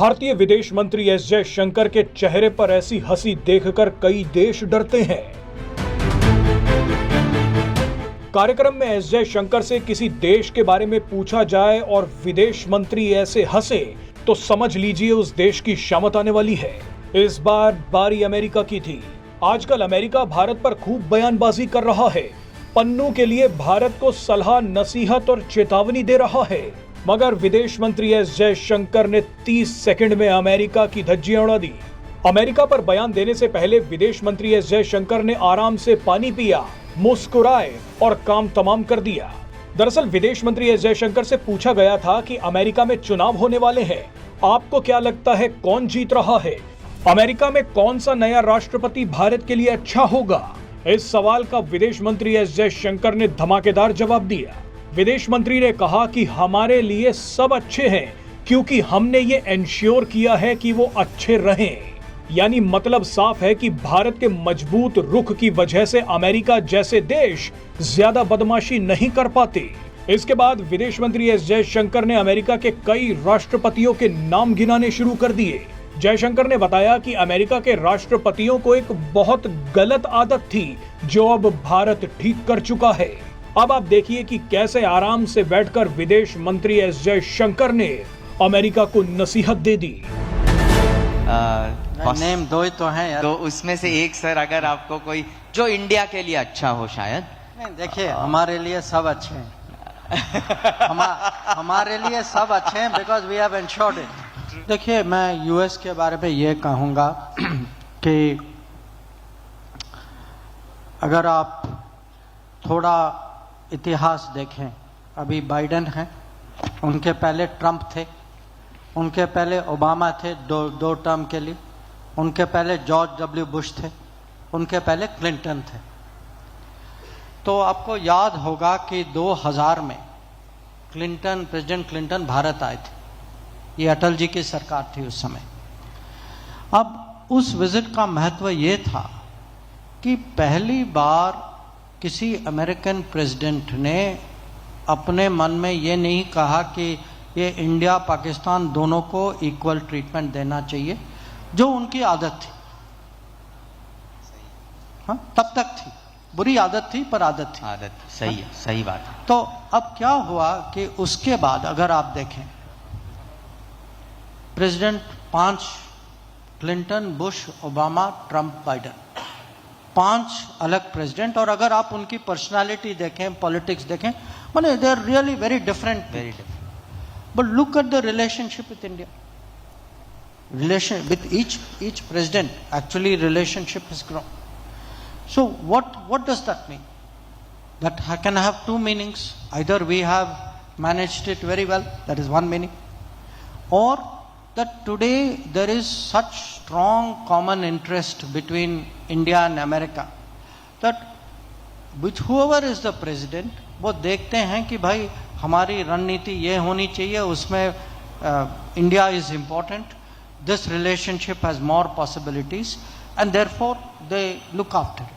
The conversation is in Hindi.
भारतीय विदेश मंत्री एस जयशंकर के चेहरे पर ऐसी हंसी देखकर कई देश डरते हैं। कार्यक्रम में एस जयशंकर से किसी देश के बारे में पूछा जाए और विदेश मंत्री ऐसे हंसे तो समझ लीजिए उस देश की शामत आने वाली है। इस बार बारी अमेरिका की थी। आजकल अमेरिका भारत पर खूब बयानबाजी कर रहा है, पन्नू के लिए भारत को सलाह, नसीहत और चेतावनी दे रहा है। मगर विदेश मंत्री एस जयशंकर ने 30 सेकंड में अमेरिका की धज्जियां उड़ा दी। अमेरिका पर बयान देने से पहले विदेश मंत्री एस जयशंकर ने आराम से पानी पिया, मुस्कुराए और काम तमाम कर दिया। दरअसल विदेश मंत्री एस जयशंकर से पूछा गया था कि अमेरिका में चुनाव होने वाले हैं, आपको क्या लगता है कौन जीत रहा है? अमेरिका में कौन सा नया राष्ट्रपति भारत के लिए अच्छा होगा? इस सवाल का विदेश मंत्री एस जयशंकर ने धमाकेदार जवाब दिया। विदेश मंत्री ने कहा कि हमारे लिए सब अच्छे हैं क्योंकि हमने ये एंश्योर किया है कि वो अच्छे रहें। यानी मतलब साफ है कि भारत के मजबूत रुख की वजह से अमेरिका जैसे देश ज्यादा बदमाशी नहीं कर पाते। इसके बाद विदेश मंत्री एस जयशंकर ने अमेरिका के कई राष्ट्रपतियों के नाम गिनाने शुरू कर दिए। जयशंकर ने बताया कि अमेरिका के राष्ट्रपतियों को एक बहुत गलत आदत थी जो अब भारत ठीक कर चुका है। अब आप देखिए कि कैसे आराम से बैठकर विदेश मंत्री एस जयशंकर ने अमेरिका को नसीहत दे दी। नेम दो ही तो हैं यार। तो उसमें से एक सर अगर आपको कोई जो इंडिया के लिए अच्छा हो शायद। नहीं, देखिए हमारे लिए सब अच्छे हैं। हमारे लिए सब अच्छे हैं because we have ensured it. देखिए मैं यूएस के बारे में ये कहूँगा कि अगर आप थोड़ा इतिहास देखें, अभी बाइडेन हैं, उनके पहले ट्रंप थे, उनके पहले ओबामा थे दो टर्म के लिए, उनके पहले जॉर्ज डब्ल्यू बुश थे, उनके पहले क्लिंटन थे। तो आपको याद होगा कि 2000 में प्रेसिडेंट क्लिंटन भारत आए थे। ये अटल जी की सरकार थी उस समय। अब उस विजिट का महत्व ये था कि पहली बार किसी अमेरिकन प्रेसिडेंट ने अपने मन में ये नहीं कहा कि ये इंडिया पाकिस्तान दोनों को इक्वल ट्रीटमेंट देना चाहिए, जो उनकी आदत थी। हाँ, तब तक थी, बुरी आदत थी पर आदत थी। आदत सही है, सही बात है। तो अब क्या हुआ कि उसके बाद अगर आप देखें president 5 Clinton, Bush, Obama, Trump, Biden, 5 अलग प्रेसिडेंट, और अगर आप उनकी पर्सनालिटी देखें, पॉलिटिक्स देखें, माने they are really very different. But look at the relationship with India. Relation with each president, actually relationship has grown. So what does that mean? That can have two meanings. Either we have managed it very well, that is one meaning, or that today there is such strong common interest between India and America that with whoever is the president, वो देखते हैं कि भाई हमारी रणनीति ये होनी चाहिए, उसमें India is important, this relationship has more possibilities and therefore they look after it.